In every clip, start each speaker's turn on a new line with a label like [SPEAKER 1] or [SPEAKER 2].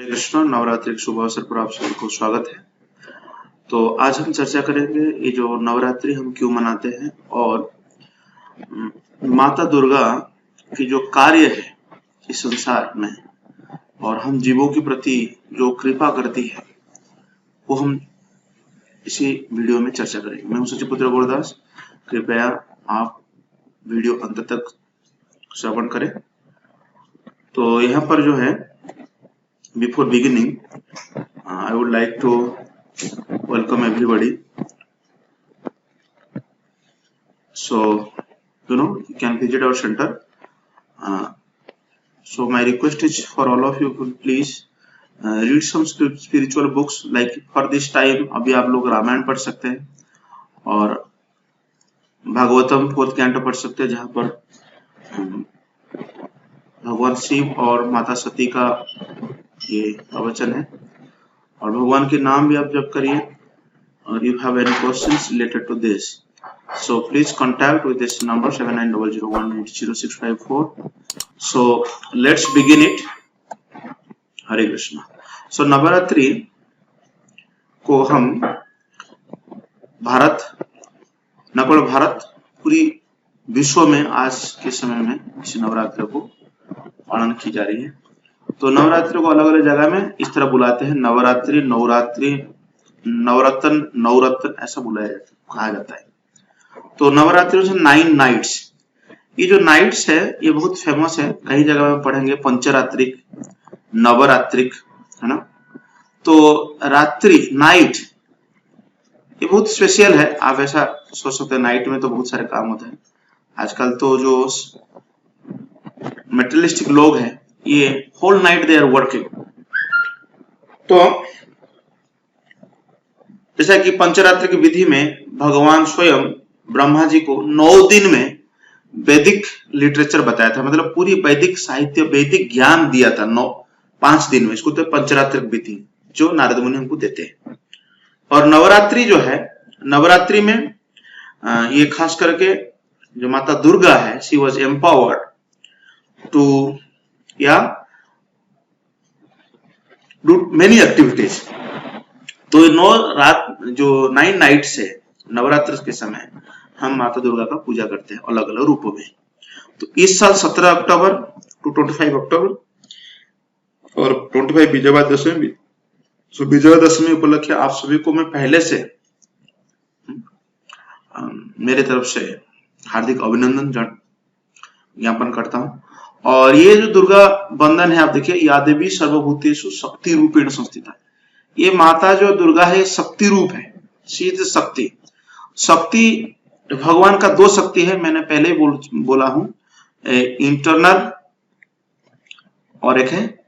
[SPEAKER 1] हरे कृष्णा। नवरात्रि के शुभ अवसर पर आप सभी को स्वागत है। तो आज हम चर्चा करेंगे ये जो नवरात्रि हम क्यों मनाते हैं और माता दुर्गा की जो कार्य है इस संसार में और हम जीवों के प्रति जो कृपा करती है वो हम इसी वीडियो में चर्चा करेंगे। मैं हूं सचिपुत्र गुरदास। कृपया आप वीडियो अंत तक श्रवण करें। तो यहाँ पर जो है before beginning I would like to welcome everybody. So you can visit our center. So my request is for all of you to please read some spiritual books. Like for this time अभी आप लोग रामायण पढ़ सकते हैं और Bhagavatam 4th canto पढ़ सकते हैं, जहाँ पर भगवान शिव और माता सती का ये प्रवचन है और भगवान के नाम भी आप जप करिए। और you have any questions related to this, so please contact with this number 7900180654। So let's begin it. Hare Krishna. So Navratri को हम भारत, न केवल भारत, पूरी विश्व में आज के समय में इस नवरात्रि को पालन की जा रही है। तो नवरात्रि को अलग अलग जगह में इस तरह बुलाते हैं। नवरात्रि, नवरात्रि, नवरत्न, नवरत्न ऐसा बुलाया जाता है, कहा जाता है। तो नवरात्रि में 9 नाइट्स, ये जो नाइट्स है ये बहुत फेमस है। कई जगह में पढ़ेंगे पंचरात्रिक, नवरात्रिक, है ना। तो रात्रि, नाइट, ये बहुत स्पेशल है। आप ऐसा सोच सकते हैं नाइट में तो बहुत सारे काम होते हैं। आजकल तो जो मेटेरियलिस्टिक लोग हैं ये whole night they are working. तो जैसा कि पंचरात्र की विधि में भगवान स्वयं ब्रह्मा जी को 9 दिन में वैदिक लिटरेचर बताया था, मतलब पूरी वैदिक साहित्य, वैदिक ज्ञान दिया था 5 दिन में। इसको तो पंचरात्र विधि जो नारद मुनि हमको देते हैं। और नवरात्रि जो है, नवरात्रि में ये खास करके जो माता दुर्गा है, she was empowered to do many activities. तो 9 नाइट्स है नवरात्र के समय हम माता दुर्गा का पूजा करते हैं अलग अलग रूपों में। तो इस साल 17 अक्टूबर टू 25 अक्टूबर और 25 विजयादशमी। तो विजयादशमी उपलक्ष्य आप सभी को मैं पहले से मेरे तरफ से हार्दिक अभिनंदन ज्ञापन करता हूं। और ये जो दुर्गा बंधन है, आप देखिए, या देवी सर्वभूतेषु शक्ति रूपेण संस्थिता। ये माता जो दुर्गा है शक्ति रूप है, शीत शक्ति। शक्ति भगवान का 2 शक्ति है, मैंने पहले बोला हूं, इंटरनल और एक है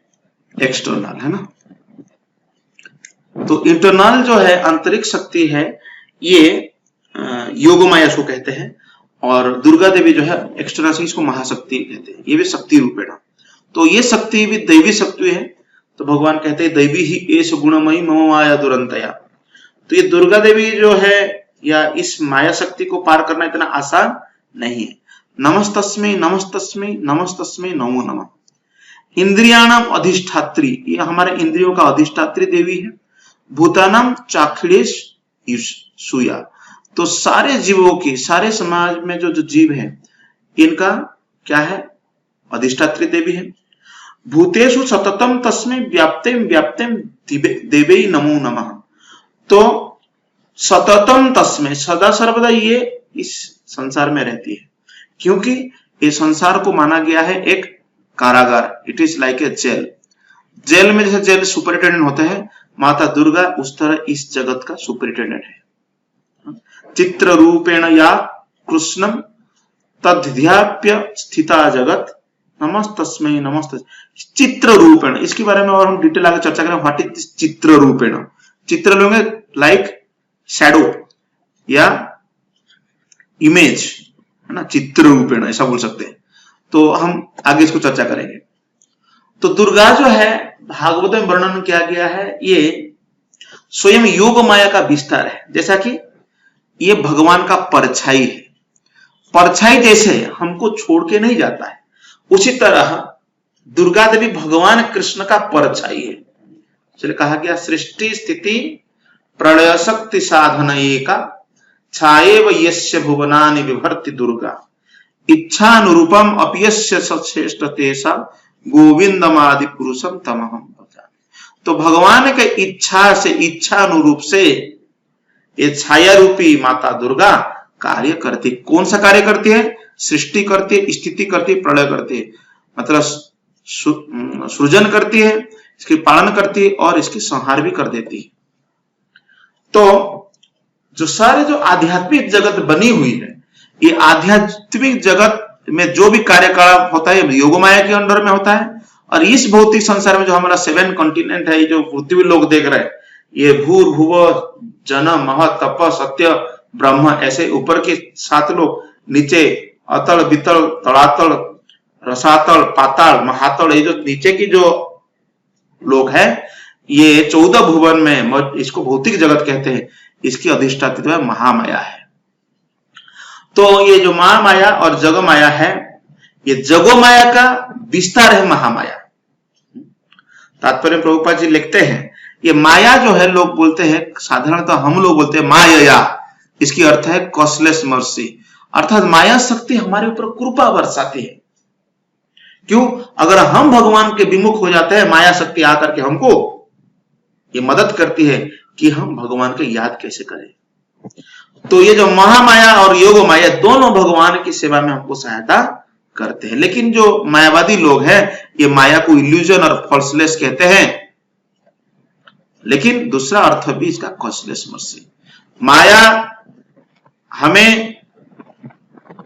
[SPEAKER 1] एक्सटर्नल, है ना। तो इंटरनल जो है आंतरिक शक्ति है, ये योगमाया इसको कहते हैं। और दुर्गा देवी जो है एक्सटर्नल से, इसको महाशक्ति कहते हैं, ये भी शक्ति रूपेण। तो ये शक्ति भी दैवी शक्ति है। तो भगवान कहते हैं दैवी ही एष गुणमयी मम माया दुरंतया। तो ये दुर्गा देवी जो है या इस माया शक्ति को पार करना इतना आसान नहीं है। नमस्तस्मै नमस्तस्मै नमस्तस्मै नमो नमः। इंद्रियाणाम अधिष्ठात्री, ये हमारे इंद्रियों का अधिष्ठात्री देवी है। भूतानाम चाखिड़ेश सुया, तो सारे जीवों की, सारे समाज में जो जीव है इनका क्या है, अधिष्ठात्री देवी है। भूतेषु सततम तस्मै व्याप्तेम व्याप्तेम देवै नमो नमः। तो सततम तस्मै, सदा सर्वदा ये इस संसार में रहती है, क्योंकि ये संसार को माना गया है एक कारागार। It is like a jail. Jail में जैसे जेल सुपरिटेंडेंट होते हैं, माता दुर्गा उस तरह इस जगत का सुपरिटेंडेंट है। चित्र रूपेण या कृष्णम तद्ध्याप्य स्थिता जगत नमस्तस्मै नमस्त। चित्र रूपेण, इसके बारे में और हम डिटेल आगे चर्चा करें। व्हाट इज चित्र रूपेण? चित्र लोगे लाइक शैडो या इमेज, है ना, चित्र रूपेण ऐसा बोल सकते हैं। तो हम आगे इसको चर्चा करेंगे। तो दुर्गा जो है भागवत में वर्णन किया गया है, ये स्वयं योग माया का विस्तार है। जैसा कि ये भगवान का परछाई है, परछाई जैसे हमको छोड़ के नहीं जाता है, उसी तरह दुर्गा देवी भगवान कृष्ण का परछाई है। इसलिए कहा गया सृष्टि स्थिति प्रलय शक्ति साधन एका छाएव यस्य भुवनानि विभर्ति दुर्गा इच्छानुरूपम अपयस्य सश्रेष्ठ तेसा गोविंदमादि पुरुषम तमहम भजामि। तो भगवान के इच्छा से, इच्छा अनुरूप से ये छाया रूपी माता दुर्गा कार्य करती। कौन सा कार्य करती है? सृष्टि करती है, स्थिति करती है, प्रलय करती है, मतलब सृजन करती है, इसकी पालन करती है और इसकी संहार भी कर देती है। तो जो सारे जो आध्यात्मिक जगत बनी हुई है, ये आध्यात्मिक जगत में जो भी कार्यकलाप होता है योगमाया के अंडर में होता है। और इस भौतिक संसार में जो हमारा 7 कॉन्टिनेंट है, जो पृथ्वी लोग देख रहे हैं, ये भूर्भुव जन मह तप सत्य ब्रह्म, ऐसे ऊपर के 7 लोग, नीचे अतल वितल तड़ातल रसातल पाताल महातल, ये जो नीचे की जो लोग हैं, ये 14 भुवन में, इसको भौतिक जगत कहते हैं, इसकी अधिष्ठात्री महामाया है। तो ये जो महामाया और जगमाया है, ये जगोमाया का विस्तार है महामाया। तात्पर्य प्रभुपाद जी लिखते हैं, ये माया जो है लोग बोलते हैं, साधारणतः हम लोग बोलते हैं माया, इसकी अर्थ है कॉस्टलेस मर्सी, अर्थात माया शक्ति हमारे ऊपर कृपा बरसाती है। क्यों? अगर हम भगवान के विमुख हो जाते हैं, माया शक्ति आकर के हमको ये मदद करती है कि हम भगवान के याद कैसे करें। तो ये जो महामाया और योग माया दोनों भगवान की सेवा में हमको सहायता करते हैं। लेकिन जो मायावादी लोग हैं, ये माया को इल्यूजन और फॉल्सलेस कहते हैं, लेकिन दूसरा अर्थ भी इसका कॉस्टलेस मर्सी। माया हमें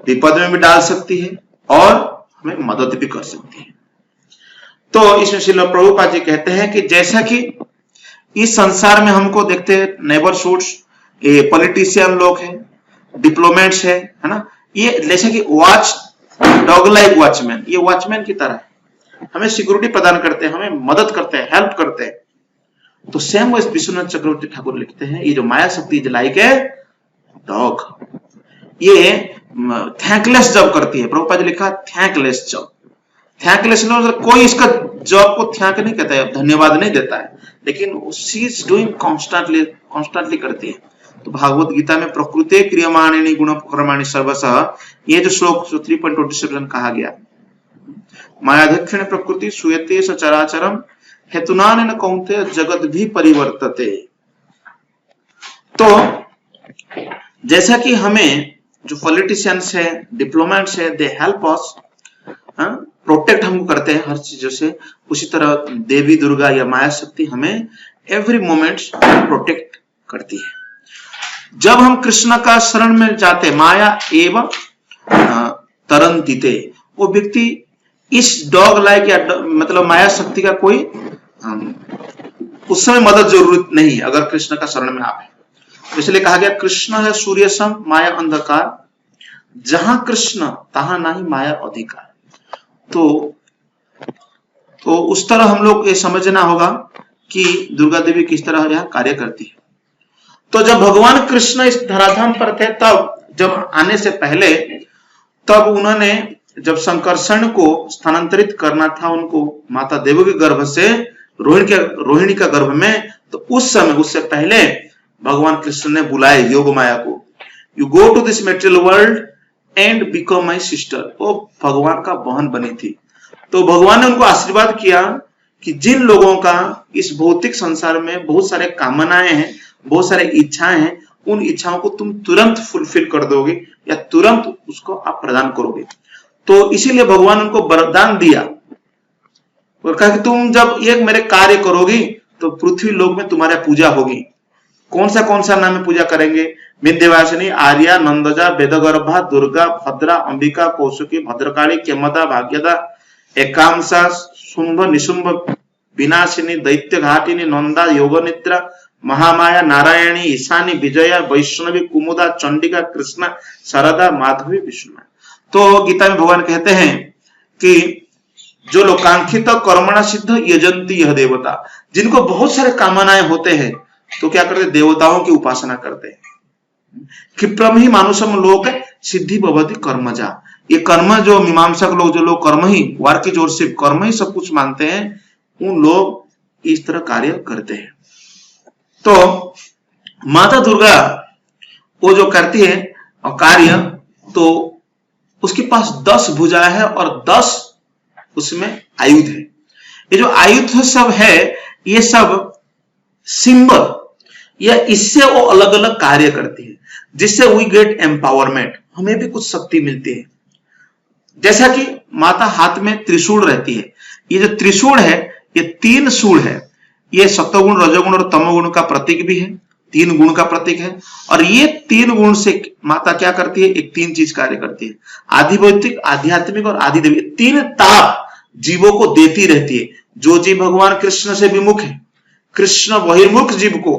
[SPEAKER 1] विपद में भी डाल सकती है और हमें मदद भी कर सकती है। तो इसमें श्रील प्रभुपाद जी कहते हैं कि जैसा कि इस संसार में हमको देखते हैं नेबरहुड्स, ये पॉलिटिशियन लोग हैं, डिप्लोमेट्स है ना, ये जैसे कि वॉच डॉग लाइक वॉचमैन, ये वॉचमैन की तरह है, हमें सिक्योरिटी प्रदान करते हैं, हमें मदद करते हैं, हेल्प करते हैं। तो सेम वैसे विश्वनाथ चक्रवर्ती ठाकुर लिखते हैं, ये जो माया शक्ति इज लाइक ए डॉग, ये थैंकलेस जॉब करती है। प्रभुपाद जी लिखा थैंकलेस जॉब। थैंकलेस मतलब कोई इसका जॉब को थैंक नहीं कहता है, धन्यवाद नहीं देता है, लेकिन शी इज डूइंग कॉन्स्टेंटली करती है। तो भागवत गीता में प्रकृते क्रियमाणिनी गुण कर्माणि सर्वशः, ये जो श्लोक 3.27 कहा गया, मायाध्यक्षेण प्रकृति सूयते सचराचरम हेतुनानेन कौन्तेय जगत भी परिवर्तते। तो जैसा कि हमें जो पॉलिटिशियंस है, डिप्लोमेट्स है, दे हेल्प अस, प्रोटेक्ट हमको करते हैं हर चीजों से, उसी तरह देवी दुर्गा या माया शक्ति हमें एवरी मोमेंट प्रोटेक्ट करती है। जब हम कृष्ण का शरण में जाते, माया एवं तरंतिते, वो व्यक्ति इस डॉग लाइक या मतलब माया शक्ति का कोई उस समय मदद जरूरत नहीं है अगर कृष्ण का शरण में आप है। इसलिए कहा गया कृष्ण है सूर्य सम माया अंधकार, जहां कृष्ण तहां नहीं माया अधिकार। तो उस तरह हम लोग ये समझना होगा कि दुर्गा देवी किस तरह यह कार्य करती है। तो जब भगवान कृष्ण इस धराधाम पर थे, तब जब आने से पहले, तब उन्होंने जब संकर्षण को स्थानांतरित करना था उनको माता देवी के गर्भ से रोहिणी का गर्भ में, तो उस समय, उससे पहले भगवान कृष्ण ने बुलाए योग माया को, you go to this material world and become my sister. वो भगवान का बहन बनी थी। तो भगवान ने उनको आशीर्वाद किया कि जिन लोगों का इस भौतिक संसार में बहुत सारे कामनाएं हैं, बहुत सारे इच्छाएं हैं, उन इच्छाओं को तुम तुरंत फुलफिल कर दोगे या तुरंत उसको आप प्रदान करोगे। तो इसीलिए भगवान उनको वरदान दिया और कहा कि तुम जब एक मेरे कार्य करोगी तो पृथ्वी लोक में तुम्हारी पूजा होगी। कौन सा नाम में पूजा करेंगे? विंध्यवासिनी, आर्या, नंदजा, वेदगर्भा, दुर्गा, भद्रा, अंबिका, कौशिकी, भद्रकाली, केमदा, भाग्यदा, एकांशा, शुंभ, निशुंभ, विनाशिनी, दैत्य घाटिनी, नंदा, योगनिद्रा, महामाया, नारायणी, ईशानी, विजया, वैष्णवी, कुमुदा, चंडिका, कृष्णा, शारदा, माधवी, विष्णु। तो गीता में भगवान कहते हैं कि जो लोकांक्षित कर्मणा सिद्ध यजंती यह देवता, जिनको बहुत सारे कामनाएं होते हैं तो क्या करते? देवताओं की उपासना करते हैं। क्षिप्रम ही मानुषम लोक सिद्धि भवति कर्मजा। ये कर्म जो मीमांसक लोग, जो लोग कर्म ही वार की जोर से कर्म ही सब कुछ मानते हैं, उन लोग इस तरह कार्य करते हैं। तो माता दुर्गा वो जो करती है कार्य, तो उसके पास 10 भुजाएं है और 10 उसमें आयुध है। ये जो आयुध सब है ये सब सिंबल या इससे वो अलग अलग कार्य करती है, जिससे वी गेट एम्पावरमेंट, हमें भी कुछ शक्ति मिलती है। जैसा कि माता हाथ में त्रिशूल रहती है, ये जो त्रिशूल है ये 3 शूल है, ये सत्वगुण, रजोगुण और तमोगुण का प्रतीक भी है, 3 गुण का प्रतीक है। और ये 3 गुण से माता क्या करती है, एक 3 चीज कार्य करती है, आधिभौतिक, आध्यात्मिक और आधिदैविक, 3 ताप जीवों को देती रहती है। जो जीव भगवान कृष्ण से विमुख है, कृष्ण बहिर्मुख जीव को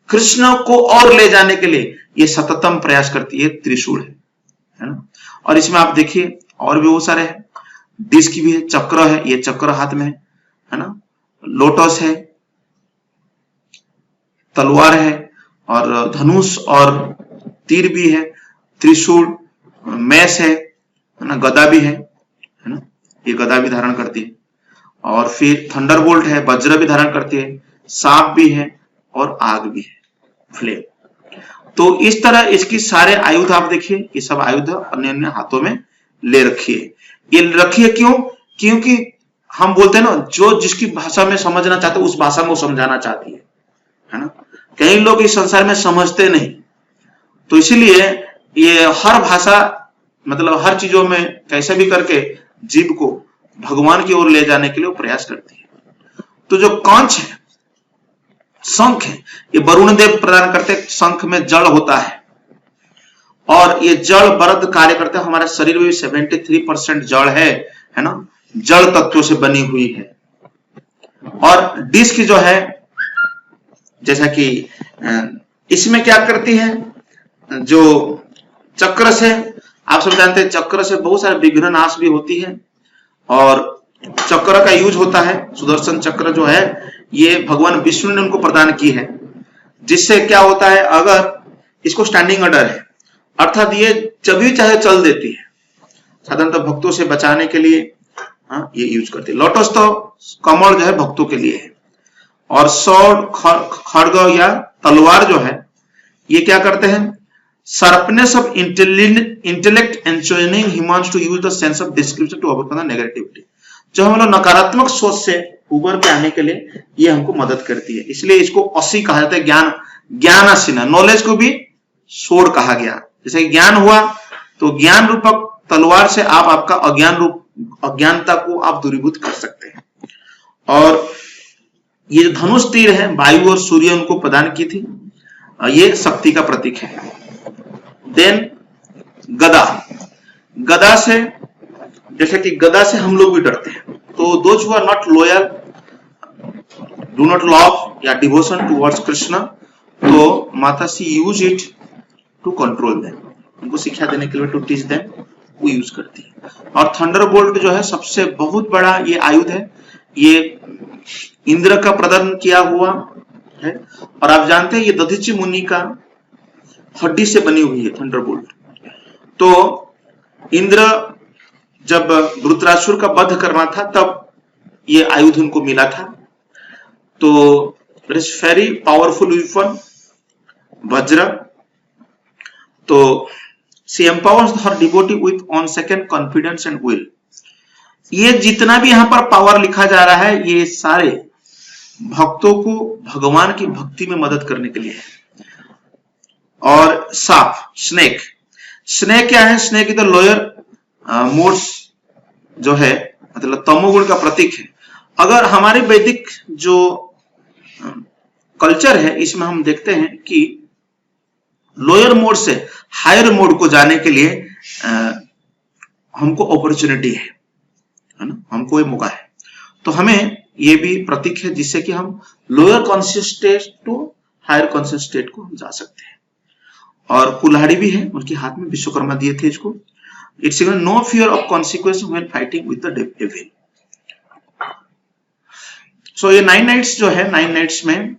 [SPEAKER 1] कृष्ण को और ले जाने के लिए ये सततम प्रयास करती है, त्रिशूल है ना। और इसमें आप देखिए और भी बहुत सारे हैं, डिस्क भी है, चक्र है, ये चक्र हाथ में है ना, लोटस है, तलवार है और धनुष और तीर भी है, त्रिशूल, मैस है ना, गदा भी है ना, ये गदा भी धारण करती है। और फिर थंडरबोल्ट है, वज्र भी धारण करती है, सांप भी है और आग भी है, फ्लेम। तो इस तरह इसकी सारे आयुध आप देखिए, ये सब आयुध अन्य अन्य हाथों में ले रखी है। ये रखी है क्यों? क्योंकि हम बोलते हैं ना, जो जिसकी भाषा में समझना चाहते उस भाषा में वो समझाना चाहती है ना। कई लोग इस संसार में समझते नहीं, तो इसीलिए ये हर भाषा मतलब हर चीजों में कैसे भी करके जीव को भगवान की ओर ले जाने के लिए प्रयास करती है। तो जो कांच है, शंख है, ये वरुण देव प्रदान करते हैं। शंख में जड़ होता है और ये जड़ बरद कार्य करते हैं। हमारे शरीर में भी 73% जड़ है ना, जड़ तत्वों से बनी हुई है। और डिस्क जो है, जैसा कि इसमें क्या करती है, जो चक्र से आप सब जानते हैं, चक्र से बहुत सारे विघ्न नाश भी होती है। और चक्र का यूज होता है, सुदर्शन चक्र जो है ये भगवान विष्णु ने उनको प्रदान की है, जिससे क्या होता है, अगर इसको स्टैंडिंग ऑर्डर है, अर्थात ये जब भी चाहे चल देती है, साधारणतः भक्तों से बचाने के लिए ये यूज करती है। लोटस तो कमल जो है भक्तों के लिए है। और स्वॉर्ड, खड्ग या तलवार जो है ये क्या करते हैं, sharpness of intellect enjoining humans to use the sense of description to overcome the negativity। जो हम लोग नकारात्मक सोच से उबर के आने के लिए ये हमको मदद करती है, इसलिए इसको असी कहा जाता है। ज्ञान असीना, नॉलेज को भी स्वॉर्ड कहा गया। जैसे ज्ञान हुआ तो ज्ञान रूपक तलवार से आप आपका अज्ञानता को आप दूरीभूत कर सकते हैं। और ये जो धनुष तीर है, वायु और सूर्य उनको प्रदान की थी, ये शक्ति का प्रतीक है। देन गदा से, जैसे कि गदा से हम लोग भी डरते हैं, तो those who are not loyal, do not love या डिवोशन टुवर्ड्स कृष्ण, तो Mata she use it to control them, उनको शिक्षा देने के लिए, टू टीच देम, वो यूज करती है। और थंडरबोल्ट जो है सबसे बहुत बड़ा ये आयुध है, ये इंद्र का प्रदान किया हुआ है। और आप जानते हैं ये दधीचि मुनि का हड्डी से बनी हुई है थंडरबोल्ट। तो इंद्र जब वृत्रासुर का वध करना था तब ये आयुध उनको मिला था। तो it is very powerful weapon, वज्र। तो she empowers her devotee with on second confidence and will. ये जितना भी यहां पर पावर लिखा जा रहा है, ये सारे भक्तों को भगवान की भक्ति में मदद करने के लिए है। और सांप, स्नेक क्या है, snake is the lower modes जो है, मतलब तमोगुण का प्रतीक है। अगर हमारे वैदिक जो कल्चर है इसमें हम देखते हैं कि लोअर मोड से हायर मोड को जाने के लिए हमको अपॉर्चुनिटी है ना, हमको ये मौका है। तो हमें ये भी प्रतीक है जिससे कि हम lower conscious state to higher conscious state को जा सकते हैं। और कुल्हाड़ी भी है उनके हाथ में, विश्वकर्मा दिए थे इसको। It's no fear of consequence when fighting with the devil. So ये 9 नाइट्स जो है, 9 नाइट्स में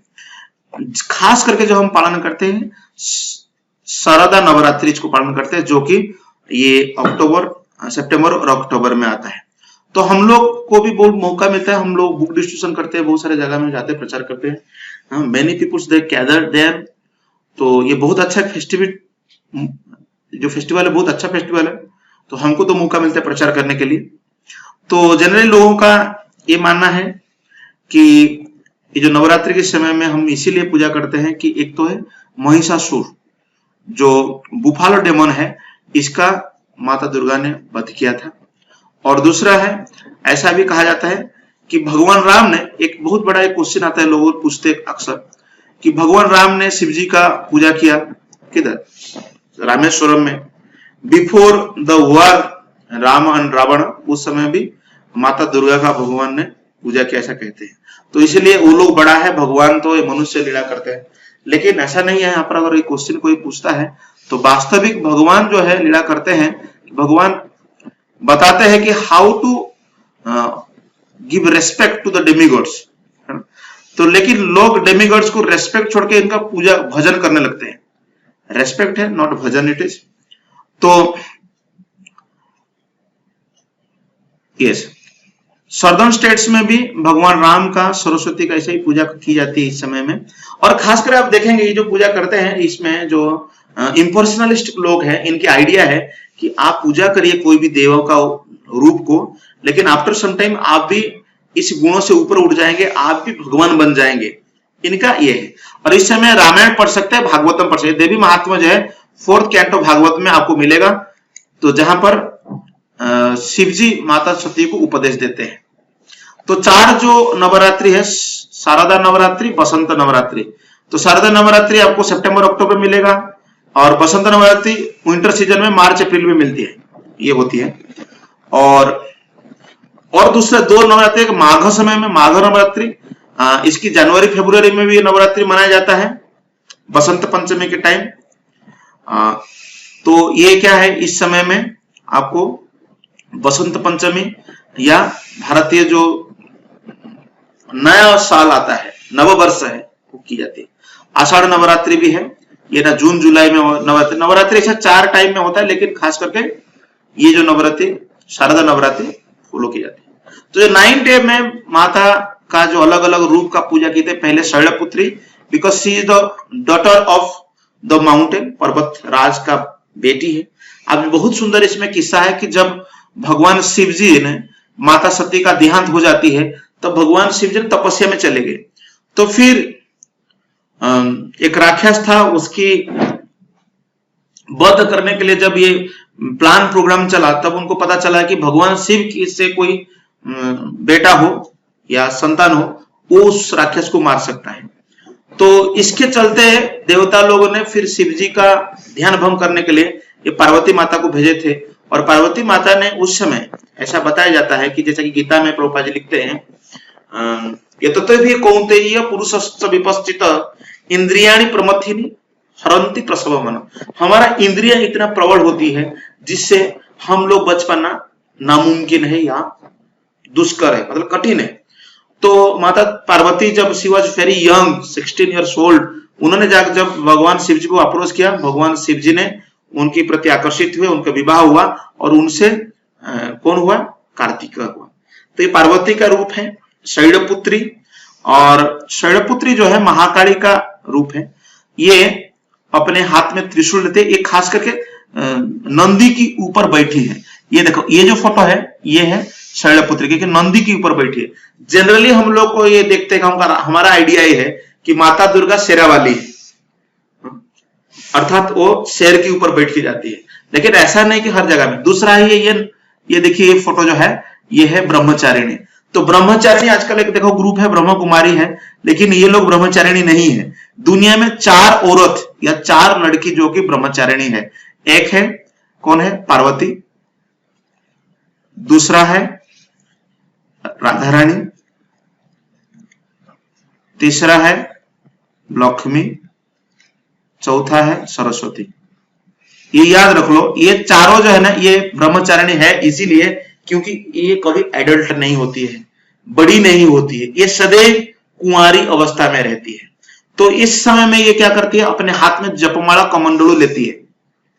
[SPEAKER 1] खास करके जो हम पालन करते हैं, शारदा नवरात्रि को पालन करते हैं, जो कि ये सितंबर और अक्टूबर में आता है। तो तो हम लोग को भी बहुत मौका मिलता है, हम लोग बुक डिस्ट्रीब्यूशन करते हैं, बहुत सारे जगह में जाते हैं, प्रचार करते हैं, many peoples they gather there. तो ये बहुत अच्छा जो फेस्टिवल है बहुत अच्छा फेस्टिवल है, तो हमको तो मौका मिलता है प्रचार करने के लिए। तो जनरली लोगों का ये मानना है कि ये जो नवरात्रि के समय में हम इसीलिए पूजा करते हैं कि एक तो है महिषासुर जो बुफालो डेमन है, इसका माता दुर्गा ने वध किया था। और दूसरा है, ऐसा भी कहा जाता है कि भगवान राम ने, एक बहुत बड़ा एक क्वेश्चन आता है, लोग पूछते हैं अक्सर कि भगवान राम ने शिव जी का पूजा किया किधर? रामेश्वरम में। Before the war Ram and Ravan, उस समय भी माता दुर्गा का भगवान ने पूजा किया, ऐसा कहते हैं। तो इसलिए वो लोग बड़ा है, भगवान तो ये मनुष्य लीला करते हैं, लेकिन ऐसा नहीं है। यहाँ पर अगर ये क्वेश्चन कोई पूछता है तो वास्तविक भगवान जो है लीला करते हैं, भगवान बताते हैं कि how to give respect to the demigods. तो लेकिन लोग डेमीगॉड्स को रेस्पेक्ट छोड़ के इनका पूजा भजन करने लगते हैं। रेस्पेक्ट है, नॉट भजन इट इज। तो यस, सदर्न स्टेट्स में भी भगवान राम का, सरस्वती का ऐसे ही पूजा की जाती है इस समय में। और खासकर आप देखेंगे ये जो पूजा करते हैं, इसमें जो इम्पर्सनलिस्ट लोग हैं, इनकी आइडिया है कि आप पूजा करिए कोई भी देवों का रूप को, लेकिन आफ्टर सम टाइम आप भी इस गुणों से ऊपर उठ जाएंगे, आप भी भगवान बन जाएंगे, इनका ये है। और इस समय रामायण पढ़ सकते हैं, भागवतम पढ़ सकते हैं। देवी महात्मा जो है 4th कैंटो भागवत में आपको मिलेगा, तो जहां पर शिव जी माता सती को उपदेश देते हैं। तो 4 जो नवरात्रि है, शारदा नवरात्रि, बसंत नवरात्रि। तो शारदा नवरात्रि आपको सितंबर अक्टूबर मिलेगा, और बसंत नवरात्रि विंटर सीजन में मार्च अप्रैल में मिलती है, ये होती है। और दूसरे 2 नवरात्रि, माघ समय में माघ नवरात्रि, इसकी जनवरी फरवरी में भी नवरात्रि मनाया जाता है, बसंत पंचमी के टाइम। तो ये क्या है, इस समय में आपको बसंत पंचमी या भारतीय जो नया साल आता है, नववर्ष है, वो की जाती है। आषाढ़ नवरात्रि भी है, ये ना जून जुलाई में नवरात्रि ऐसा 4 टाइम में होता है, लेकिन खास करके ये जो नवरात्रि शारदा नवरात्रि फॉलो की जाती है। तो ये 9 डे में माता का जो अलग अलग रूप का पूजा की थी, पहले Shailputri, because she is the daughter of the mountain, पर्वत राज का बेटी है। अब बहुत सुंदर इसमें किस्सा है कि जब भगवान शिव जी ने, माता सती का देहांत हो जाती है, तब भगवान शिव जी तपस्या में चले गए। तो फिर एक राक्षस था, उसकी वध करने के लिए जब ये प्लान प्रोग्राम चला, तब उनको पता चला कि भगवान शिव से कोई बेटा हो या संतान हो, वो उस राक्षस को मार सकता है। तो इसके चलते देवता लोगों ने फिर शिव जी का ध्यान भंग करने के लिए ये पार्वती माता को भेजे थे। और पार्वती माता ने उस समय, ऐसा बताया जाता है कि जैसा कि गीता में प्रभुपाद जी लिखते हैं, ये तो भी कौन्तेय पुरुषश्च विपश्चित इंद्रियाणि प्रमथिनी हरंती प्रसव मन। हमारा इंद्रिया इतना प्रबल होती है जिससे हम लोग बच पाना नामुमकिन है या दुष्कर है, मतलब कठिन है। तो माता पार्वती जब she was very young, 16 years old, उन्होंने जब भगवान शिव जी को अप्रोच किया, भगवान शिव जी ने उनके प्रति आकर्षित हुए, उनका विवाह हुआ, और उनसे कौन हुआ? कार्तिक हुआ। तो ये पार्वती का रूप है शैलपुत्री। और शैलपुत्री जो है महाकाली का रूप है। ये अपने हाथ में त्रिशूल लेते, एक खास करके नंदी की ऊपर बैठी है। ये देखो, ये जो फोटो है ये है शैलपुत्री, क्योंकि नंदी के ऊपर बैठी है। जनरली हम लोग को ये देखते हैं, हमारा आइडिया ये है कि माता दुर्गा शेरा वाली है, अर्थात वो शेर के ऊपर बैठ के जाती है, लेकिन ऐसा नहीं कि हर जगह में। दूसरा है ये देखिए, ये फोटो जो है ये है ब्रह्मचारिणी। तो ब्रह्मचारिणी आजकल एक देखो ग्रुप है, ब्रह्म कुमारी है, लेकिन ये लोग ब्रह्मचारिणी नहीं है। दुनिया में 4 औरत या 4 लड़की जो कि ब्रह्मचारिणी है। एक है, कौन है? पार्वती। दूसरा है राधा रानी। तीसरा है लक्ष्मी। चौथा है सरस्वती। ये याद रख लो, ये चारों जो है ना, ये ब्रह्मचारिणी है इसीलिए क्योंकि ये कभी एडल्ट नहीं होती है, बड़ी नहीं होती है, ये सदैव कुंवारी अवस्था में रहती है। तो इस समय में ये क्या करती है? अपने हाथ में जपमाला कमंडलू लेती है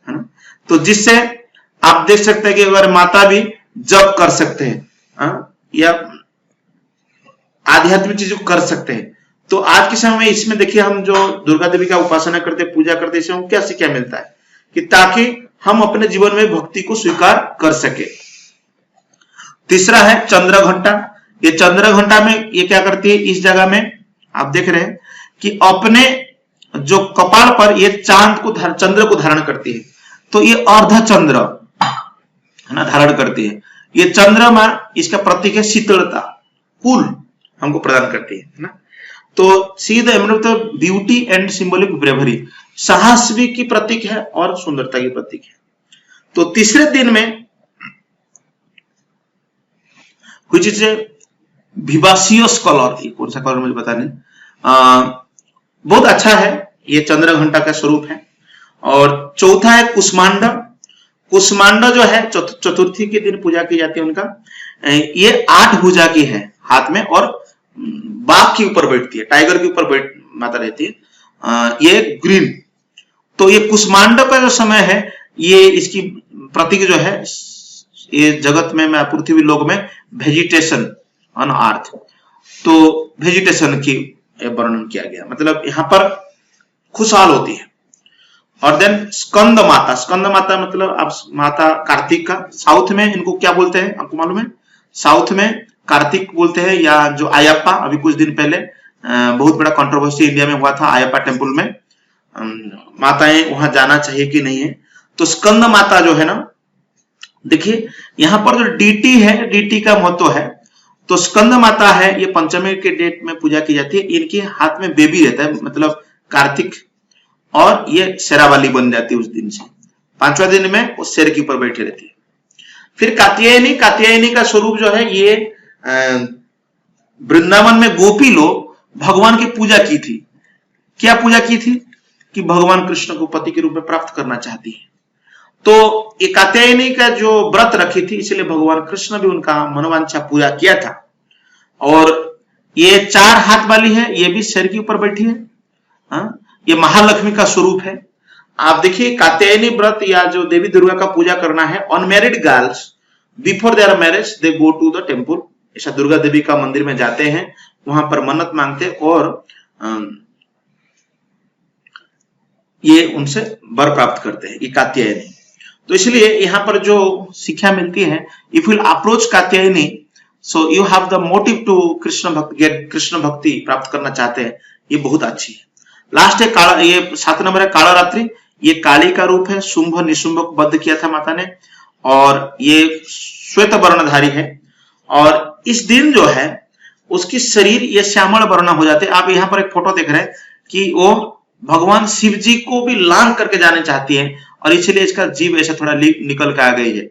[SPEAKER 1] ना। तो जिससे आप देख सकते हैं कि अगर माता भी जप कर सकते हैं, या आध्यात्मिक चीजों को कर सकते हैं। तो आज के समय में इसमें देखिए, हम जो दुर्गा देवी का उपासना करते, पूजा करते, इससे हमको क्या सीखा मिलता है कि ताकि हम अपने जीवन में भक्ति को स्वीकार कर सके। तीसरा है चंद्र घंटा। ये चंद्र घंटा में ये क्या करती है, इस जगह में आप देख रहे हैं कि अपने जो कपाल पर ये चंद्र को धारण करती है। तो ये अर्ध चंद्र है ना, धारण करती है। ये चंद्रमा इसका प्रतीक है शीतलता, कूल हमको प्रदान करती है ना। तो see the emblem of beauty and symbolic bravery, साहस भी की प्रतीक है और सुंदरता की प्रतीक है। तो तीसरे दिन में व्हिच इज ए विवासियस कलर, ये कौन सा कलर मुझे पता नहीं, बहुत अच्छा है, ये चंद्र घंटा का स्वरूप है। और चौथा है कुष्मांडा। कुष्मांडा जो है चतुर्थी के दिन पूजा की जाती है उनका। ये 8 भुजा की है हाथ में, और बाघ के ऊपर बैठती है, टाइगर के ऊपर माता रहती है। ये ग्रीन। तो ये कुष्मांडा का जो समय है, ये इसकी प्रतीक जो है, ये जगत में पृथ्वी लोक में वेजिटेशन ऑन अर्थ, तो वेजिटेशन की वर्णन किया गया, मतलब यहाँ पर खुशहाल होती है। और देन स्कंद माता। स्कंद माता मतलब आप माता कार्तिक का, साउथ में इनको क्या बोलते हैं आपको मालूम है? साउथ में कार्तिक बोलते हैं, या जो आयप्पा, अभी कुछ दिन पहले बहुत बड़ा कंट्रोवर्सी इंडिया में हुआ था आयप्पा टेम्पल में, माताएं वहां जाना चाहिए कि नहीं है। तो स्कंद माता जो है ना, देखिए यहाँ पर जो डीटी है, डीटी का महत्व है। तो स्कंद माता है, ये पंचमी के डेट में पूजा की जाती है। इनके हाथ में बेबी रहता है, मतलब कार्तिक, और ये शेरावाली बन जाती है उस दिन से। 5वां दिन में वो शेर के ऊपर बैठी रहती है। फिर कात्यायनी। कात्यायनी का स्वरूप जो है, ये वृंदावन में गोपी लोग भगवान की पूजा की थी। क्या पूजा की थी? कि भगवान कृष्ण को पति के रूप में प्राप्त करना चाहती है। तो ये कात्यायनी का जो व्रत रखी थी, इसलिए भगवान कृष्ण भी उनका मनोवांछा पूरा किया था। और ये 4 हाथ वाली है, ये भी शेर के ऊपर बैठी है। ये महालक्ष्मी का स्वरूप है। आप देखिए, कात्यायनी व्रत या जो देवी दुर्गा का पूजा करना है, unmarried girls before their marriage they go to the temple. ऐसा दुर्गा देवी का मंदिर में जाते हैं, वहां पर मन्नत मांगते और ये उनसे वर प्राप्त करते हैं, ये कात्यायनी। तो इसलिए यहाँ पर जो शिक्षा मिलती है, if you approach Katyayani, so you have the motive to Krishna bhakti, get Krishna भक्ति प्राप्त करना चाहते हैं, ये बहुत अच्छी है। लास्ट है काला, ये 7 नंबर है काला रात्रि। ये काली का रूप है, शुंभ निशुंभ को बद्ध किया था माता ने, और ये श्वेत वर्णधारी है। और इस दिन जो है उसकी शरीर ये श्यामल वर्ण हो जाते हैं। आप यहाँ पर एक फोटो देख रहे हैं कि वो भगवान शिव जी को भी लांग करके जाने चाहती है, और इसलिए इसका जीव ऐसा थोड़ा निकल के आ गई है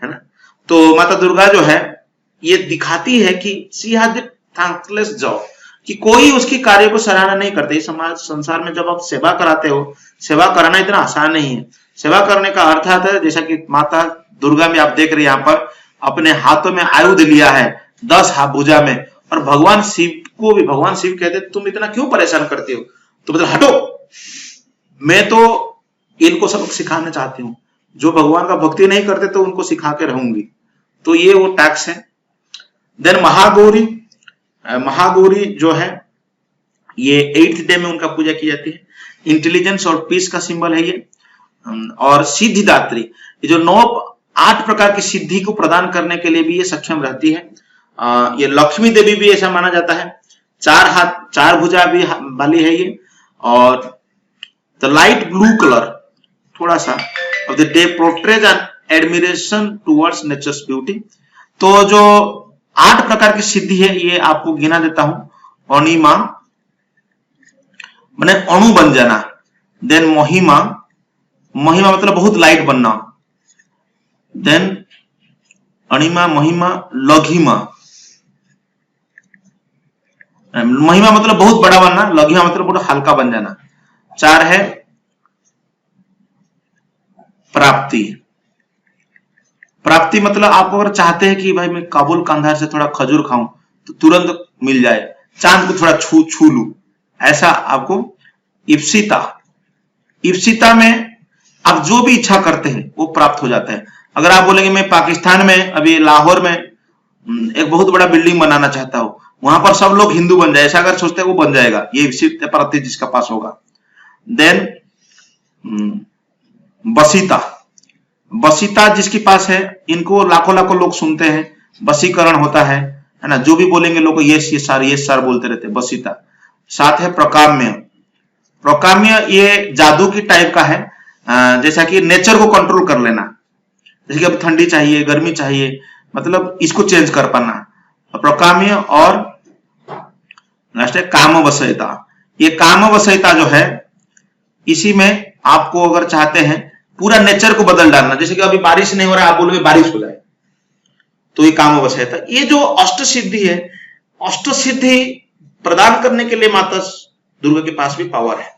[SPEAKER 1] ना। तो माता दुर्गा जो है, ये दिखाती है कि शी हैड थैंकलेस जॉब, कि कोई उसकी कार्य को सराहना नहीं करते। समाज संसार में जब आप सेवा कराते हो, सेवा कराना इतना आसान नहीं है। सेवा करने का अर्थ आता है, जैसा कि माता दुर्गा में आप देख रहे हैं, यहाँ पर अपने हाथों में आयुध लिया है, 10 हाथ भुजा में, और भगवान शिव को भी भगवान शिव कहते तुम इतना क्यों परेशान करते हो? तो मतलब हटो, मैं तो इनको सबक सिखाना चाहती हूँ। जो भगवान का भक्ति नहीं करते तो उनको सिखा के रहूंगी। तो ये वो टैक्स है। देन महागौरी। महागौरी जो है, ये 8th डे में उनका पूजा की जाती है। इंटेलिजेंस और पीस का सिंबल है ये। और सिद्धिदात्री, ये जो 8 प्रकार की सिद्धि को प्रदान करने के लिए भी ये सक्षम रहती है। ये लक्ष्मी देवी भी ऐसा माना जाता है। 4 हाथ 4 भुजा भी वाली है ये। और द लाइट ब्लू कलर थोड़ा सा of the day portrays an admiration towards nature's beauty. तो जो 8 प्रकार की सिद्धि है, ये आपको गिना देता हूं। अणिमा माने अणु बन जाना। देन महिमा, महिमा मतलब बहुत लाइट बनना। देन अणिमा, महिमा, लघिमा, महिमा मतलब बहुत बड़ा बनना, लघिमा मतलब बहुत हल्का बन जाना। 4 है प्राप्ति। प्राप्ति मतलब आप अगर चाहते हैं कि भाई मैं काबुल कांधार से थोड़ा खजूर खाऊं तो तुरंत मिल जाए, चांद को थोड़ा छू लूं, ऐसा आपको इप्सिता। इप्सिता में आप जो भी इच्छा करते हैं वो प्राप्त हो जाता है। अगर आप बोलेंगे मैं पाकिस्तान में, अभी लाहौर में एक बहुत बड़ा बिल्डिंग बनाना चाहता हो, वहां पर सब लोग हिंदू बन जाए, ऐसा अगर सोचते हैं वो बन जाएगा, ये सिर्फ प्रति जिसका पास होगा। देन बसीता, बसीता जिसके पास है, इनको लाखों लाखों लोग सुनते हैं, बसीकरण होता है ना, जो भी बोलेंगे लोग ये सार बोलते रहते हैं, बसीता। साथ है प्रकाम्य, प्रकाम्य ये जादू की टाइप का है, जैसा कि नेचर को कंट्रोल कर लेना, जैसे कि अब ठंडी चाहिए, गर्मी चाहिए, मतलब इसको चेंज कर पाना, प्रकाम्य। और नेक्स्ट है काम वसयता, ये काम वसयता जो है, इसी में आपको अगर चाहते हैं पूरा नेचर को बदल डालना, जैसे कि अभी बारिश नहीं हो रहा है, आप बोलोगे बारिश हो जाए, तो ये काम वसयता। ये जो अष्ट सिद्धि है, अष्ट सिद्धि प्रदान करने के लिए माता दुर्गा के पास भी पावर है।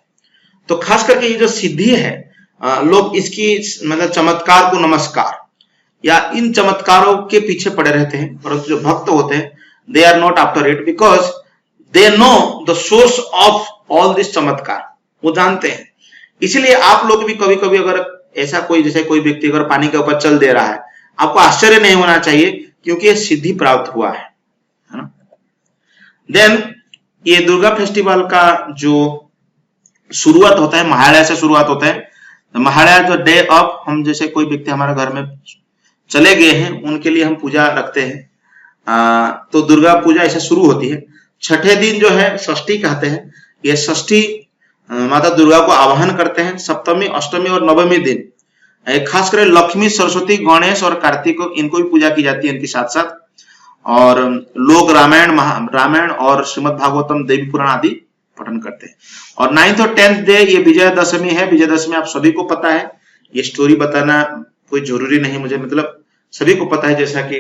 [SPEAKER 1] तो खास करके ये जो सिद्धि है, लोग इसकी मतलब चमत्कार को नमस्कार या इन चमत्कारों के पीछे पड़े रहते हैं, परंतु जो भक्त होते हैं they are not after it, because they know the source of all this chamatkar, वो जानते हैं। इसीलिए आप लोग भी कभी कभी अगर ऐसा कोई, जैसे कोई व्यक्ति अगर पानी के ऊपर चल दे रहा है, आपको आश्चर्य नहीं होना चाहिए, क्योंकि ये सिद्धि प्राप्त हुआ है ना। देन ये दुर्गा फेस्टिवल का जो शुरुआत होता है, महालया से शुरुआत होता है। तो महालया जो डे ऑफ, हम जैसे कोई व्यक्ति हमारे घर में चले गए हैं, उनके लिए हम पूजा रखते हैं, तो दुर्गा पूजा ऐसे शुरू होती है। छठे दिन जो है षष्ठी कहते हैं, ये षष्ठी माता दुर्गा को आवाहन करते हैं। सप्तमी, अष्टमी और नवमी दिन खासकर लक्ष्मी, सरस्वती, गणेश और कार्तिक को, इनको भी पूजा की जाती है इनके साथ साथ। और लोग रामायण और श्रीमद् भागवतम, देवी पुराण आदि पठन करते हैं। और 9th और 10th डे ये विजयदशमी है। विजयदशमी आप सभी को पता है, ये स्टोरी बताना कोई जरूरी नहीं मुझे, मतलब सभी को पता है, जैसा कि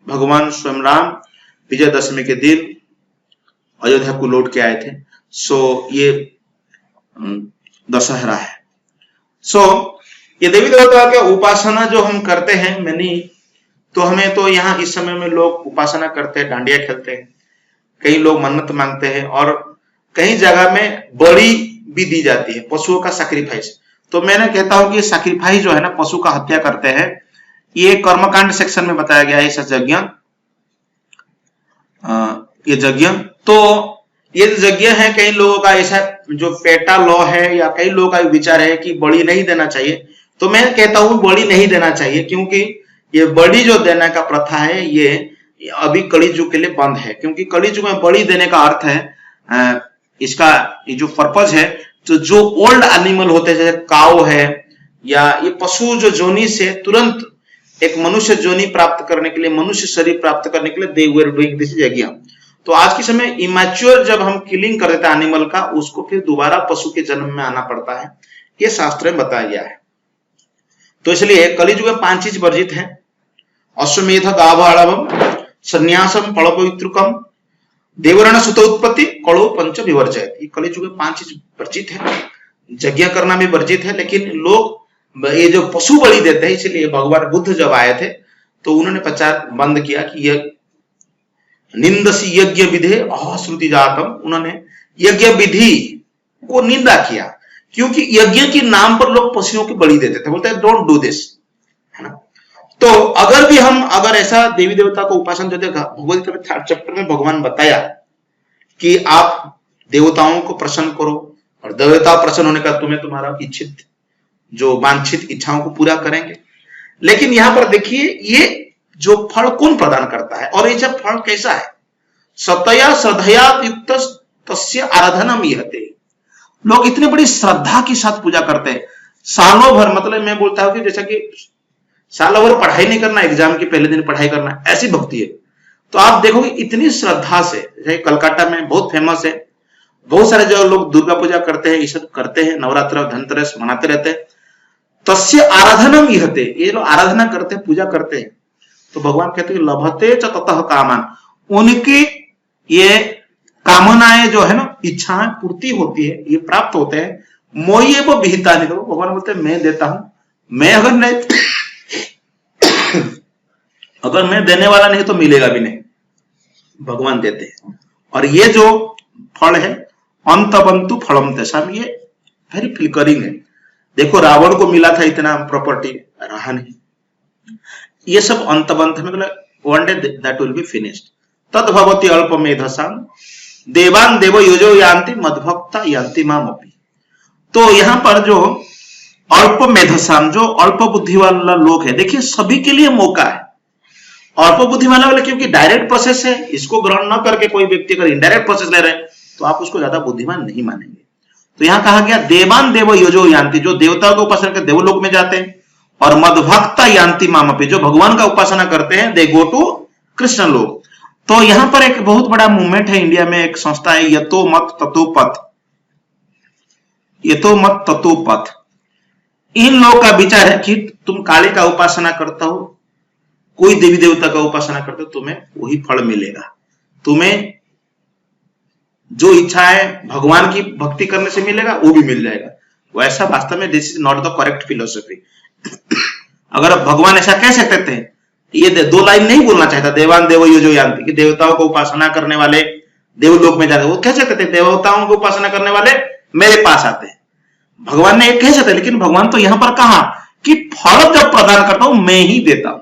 [SPEAKER 1] भगवान स्वयं राम विजयदशमी के दिन अयोध्या को लौट के आए थे। सो ये दशहरा है। सो ये देवी देवता के उपासना जो हम करते हैं मैंने, तो हमें तो यहाँ इस समय में लोग उपासना करते हैं, डांडिया खेलते हैं, कई लोग मन्नत मांगते हैं, और कई जगह में बलि भी दी जाती है, पशुओं का सैक्रिफाइस। तो मैंने कहता हूं कि सैक्रिफाइस जो है ना, पशु का हत्या करते हैं, ये कर्मकांड सेक्शन में बताया गया है, ऐसा यज्ञ, ये यज्ञ। तो ये यज्ञ है, कई लोगों का ऐसा जो पेटा लॉ है, या कई लोगों का विचार है कि बलि नहीं देना चाहिए। तो मैं कहता हूं बलि नहीं देना चाहिए, क्योंकि ये बलि जो देने का प्रथा है, ये अभी कली युग के लिए बंद है। क्योंकि कली युग में बलि देने का अर्थ है, इसका ये जो पर्पज है, तो जो ओल्ड एनिमल होते हैं, जैसे काऊ है, या ये पशु जो जोनी से तुरंत एक मनुष्य जोनी प्राप्त करने के लिए, मनुष्य शरीर प्राप्त करने के लिए दे वर डूइंग दिस यज्ञ। तो आज के समय इमैच्योर जब हम किलिंग कर देते हैं एनिमल का, उसको फिर दोबारा पशु के जन्म में आना पड़ता है, ये शास्त्र में बताया गया है। तो इसलिए कलियुग में 5 चीज वर्जित है: अश्वमेध गाभाड़वम, संन्यासम फलपवित्रुकम, देवरण सुत उत्पत्ति, कड़ो पंच विवर्जयत। ये कलियुग में 5 चीज वर्जित है। यज्ञ करना भी वर्जित है, लेकिन लोग ये जो पशु बलि देते हैं, इसलिए भगवान बुद्ध जब आए थे तो उन्होंने प्रचार बंद किया कि यह निंदसी यज्ञ विधे अश्रुति जातम, उन्होंने यज्ञ विधि को निंदा किया, क्योंकि यज्ञ के नाम पर लोग पशुओं की बलि देते थे, बोलते हैं डोंट डू दिस, है ना। तो अगर भी हम ऐसा देवी देवता को उपासना जो देखा, भगवद गीता में 3rd चैप्टर में भगवान बताया कि आप देवताओं को प्रसन्न करो, और देवता प्रसन्न होने का तुम्हें तुम्हारा इच्छित जो वांछित इच्छाओं को पूरा करेंगे। लेकिन यहां पर देखिए, ये जो फल कौन प्रदान करता है, और ये फल कैसा है? सतया श्रद्धया युक्त तस्य आराधनम इहते। लोग इतनी बड़ी श्रद्धा के साथ पूजा करते हैं, सालों भर, मतलब मैं बोलता हूं कि जैसा कि सालों भर पढ़ाई नहीं करना, एग्जाम के पहले दिन पढ़ाई करना, ऐसी भक्ति है। तो आप देखोगे इतनी श्रद्धा से, जैसे कलकत्ता में बहुत फेमस है, बहुत सारे जो लोग दुर्गा पूजा करते हैं, ये सब करते हैं, नवरात्र धनतेरस मनाते रहते हैं। तस्य आराधनम इहते, ये लोग आराधना करते हैं, पूजा करते हैं। तो भगवान कहते हैं लभते च ततः कामान, उनकी ये कामनाएं जो है ना, इच्छाएं पूर्ति होती है, ये प्राप्त होते हैं। मोये वो विहिता नहीं, भगवान बोलते हैं मैं देता हूं, मैं अगर नहीं अगर मैं देने वाला नहीं तो मिलेगा भी नहीं, भगवान देते हैं। और ये जो फल है अंतबंतु फलम तेषाम, ये वेरी फ्लिकरिंग है। देखो रावण को मिला था इतना प्रॉपर्टी, रहा नहीं। ये सब अंतबंत, मतलब one day that will be finished. तद भवति अल्प मेधसाम देवान देव योजो यान्ति मद्भक्ता यान्ति मामपि। तो यहाँ पर जो अल्प मेधसाम, जो अल्प बुद्धि वाला लोग है, देखिए सभी के लिए मौका है। अल्प बुद्धि वाला क्योंकि डायरेक्ट प्रोसेस है, इसको ग्रहण न करके कोई व्यक्ति अगर इनडायरेक्ट प्रोसेस ले रहे हैं तो आप उसको ज्यादा बुद्धिमान नहीं मानेंगे। तो यहाँ कहा गया देवान देव योजो यान्ति, जो देवताओं को उपासना करके देवलोक में जाते हैं, और मद्भक्ता यान्ति मामपि, जो भगवान का उपासना करते हैं दे गो टू कृष्ण लोक। तो यहाँ पर एक बहुत बड़ा मूवमेंट है इंडिया में, एक संस्था है यतो मत ततो पथ, यतो मत ततो पथ। इन लोगों का विचार है कि तुम काली का उपासना करता हो, कोई देवी देवता का उपासना करते हो, तुम्हें वही फल मिलेगा। तुम्हें जो इच्छा है भगवान की भक्ति करने से मिलेगा वो भी मिल जाएगा। वैसा वास्तव में this is not the correct philosophy. अगर भगवान ऐसा कह सकते थे, ये दो लाइन नहीं बोलना चाहता देवान देव योजो यान्ति, कि देवताओं को उपासना करने वाले देवलोक में जाते, वो कह सकते थे देवताओं को उपासना करने वाले मेरे पास आते हैं। भगवान ने कह सकते, लेकिन भगवान तो यहां पर कहा कि फल जब प्रदान करता हूं मैं ही देता हूं।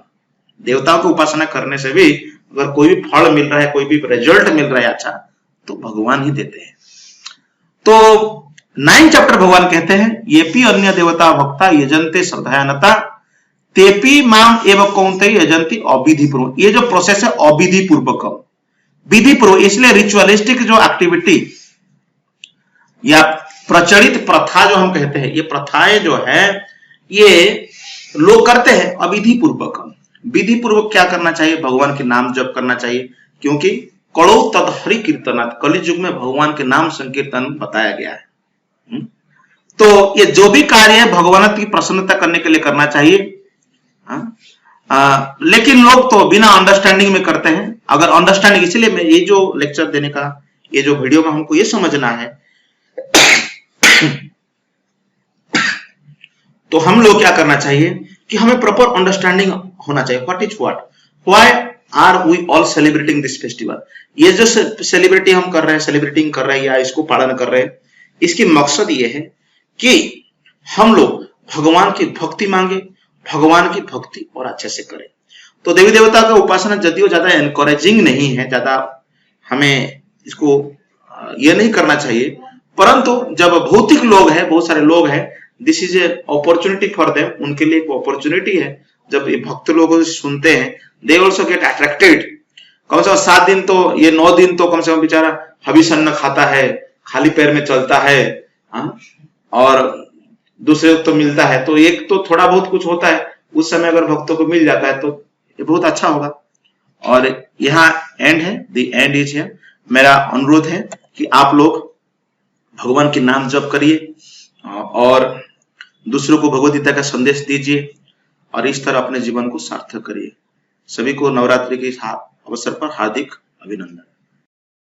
[SPEAKER 1] देवताओं को उपासना करने से भी अगर कोई भी फल मिल रहा है, कोई भी रिजल्ट मिल रहा है अच्छा, तो भगवान ही देते हैं। तो 9 चैप्टर भगवान कहते हैं येपि अन्य देवता भक्ता यजन्ते श्रद्धायानता तेपि माम एव कौन्तेय यजन्ति अविधि पूर्वक। ये जो प्रोसेस है अविधि पूर्वक, विधि पूर्वक, इसलिए रिचुअलिस्टिक जो एक्टिविटी या प्रचलित प्रथा जो हम कहते हैं, ये प्रथाएं जो है ये लोग करते हैं अविधि पूर्वक। विधि पूर्वक क्या करना चाहिए? भगवान के नाम जप करना चाहिए, क्योंकि कड़ो तदहरि कीर्तनात्, कलि युग में भगवान के नाम संकीर्तन बताया गया है। तो ये जो भी कार्य है भगवान की प्रसन्नता करने के लिए करना चाहिए। लेकिन लोग तो बिना अंडरस्टैंडिंग में करते हैं। अगर अंडरस्टैंडिंग, इसलिए मैं ये जो लेक्चर देने का, ये जो वीडियो में हमको ये समझना है तो हम लोग क्या करना चाहिए कि हमें प्रॉपर अंडरस्टैंडिंग होना चाहिए। What is what, why are we all celebrating this festival. ये जो सेलिब्रिटी हम कर रहे हैं, सेलिब्रेटिंग कर रहे हैं या इसको पालन कर रहे हैं, इसकी मकसद ये है कि हम लोग भगवान की भक्ति मांगे, भगवान की भक्ति और अच्छे से करें। तो देवी देवता का उपासना यदि ज्यादा एनकरेजिंग नहीं है, ज्यादा हमें इसको ये नहीं करना चाहिए, परंतु जब भौतिक लोग हैं, बहुत सारे लोग हैं, this is a opportunity for them, उनके लिए एक अपॉर्चुनिटी है। जब ये भक्त लोग सुनते हैं दे ऑल्सो गेट अट्रैक्टेड। कम से कम 7 दिन तो, ये 9 दिन तो कम से कम बेचारा हविष अन्न खाता है, खाली पैर में चलता है, और दूसरे को तो मिलता है, तो एक तो थोड़ा बहुत कुछ होता है, उस समय अगर भक्तों को मिल जाता है तो ये बहुत अच्छा होगा। और यहाँ एंड है, द एंड इज हियर। मेरा अनुरोध है कि आप लोग भगवान के नाम जप करिए और दूसरों को भगवद गीता का संदेश दीजिए और इस तरह अपने जीवन को सार्थक करिए। सभी को नवरात्रि के अवसर पर हार्दिक अभिनंदन।